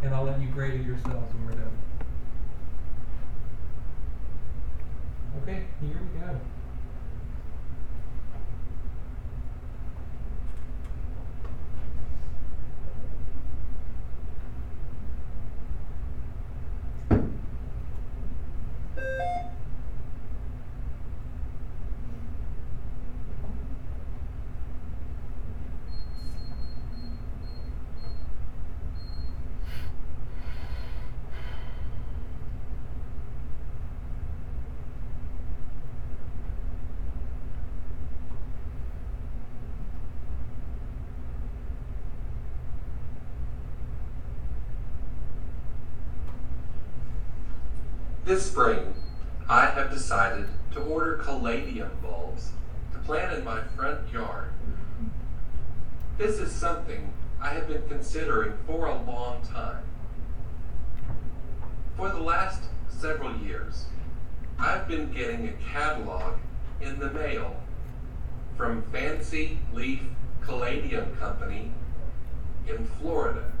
and I'll let you grade it yourselves when we're done. Okay, here we go. This spring, I have decided to order caladium bulbs to plant in my front yard. This is something I have been considering for a long time. For the last several years, I've been getting a catalog in the mail from Fancy Leaf Caladium Company in Florida.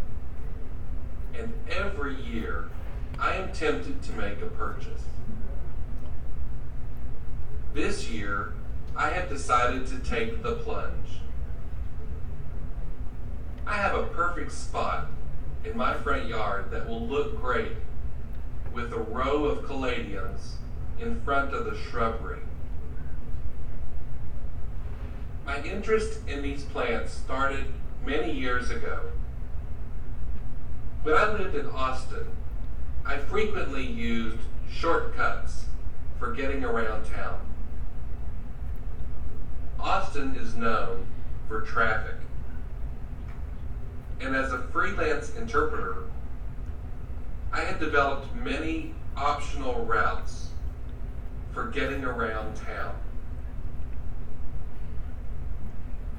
And every year, I am tempted to make a purchase. This year, I have decided to take the plunge. I have a perfect spot in my front yard that will look great with a row of caladiums in front of the shrubbery. My interest in these plants started many years ago. When I lived in Austin, I frequently used shortcuts for getting around town. Austin is known for traffic. And as a freelance interpreter, I had developed many optional routes for getting around town.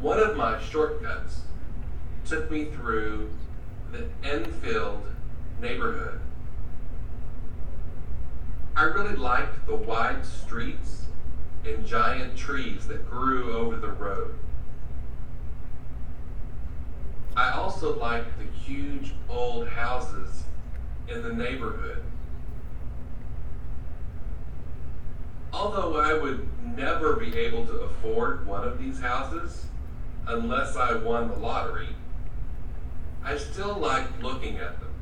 One of my shortcuts took me through the Enfield neighborhood. I really liked the wide streets and giant trees that grew over the road. I also liked the huge old houses in the neighborhood. Although I would never be able to afford one of these houses unless I won the lottery, I still liked looking at them.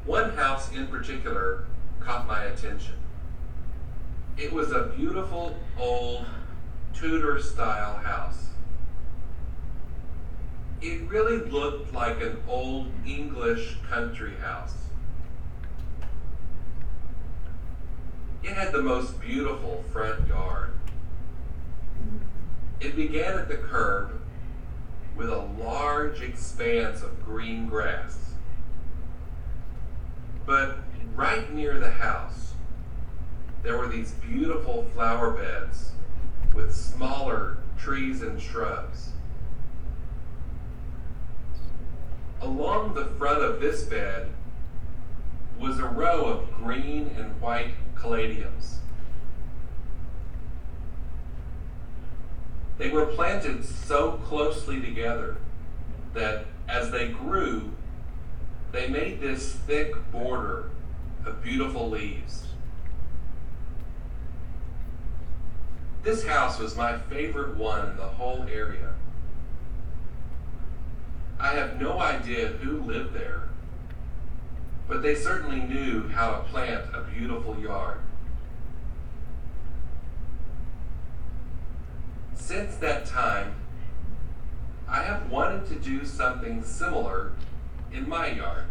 One house in particular caught my attention. It was a beautiful old Tudor-style house. It really looked like an old English country house. It had the most beautiful front yard. It began at the curb with a large expanse of green grass. But right near the house, there were these beautiful flower beds with smaller trees and shrubs. Along the front of this bed was a row of green and white caladiums. They were planted so closely together that as they grew, they made this thick border of beautiful leaves. This house was my favorite one in the whole area. I have no idea who lived there, but they certainly knew how to plant a beautiful yard. Since that time, I have wanted to do something similar in my yard.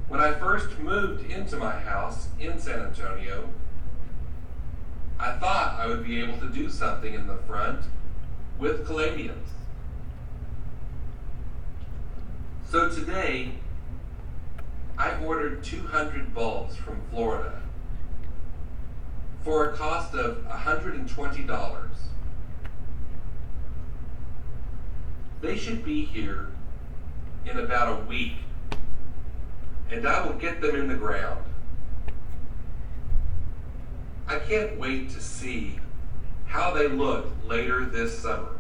When I first moved into my house in San Antonio, I thought I would be able to do something in the front with caladiums. So today, I ordered 200 bulbs from Florida for a cost of $120. They should be here in about a week, and I will get them in the ground. I can't wait to see how they look later this summer.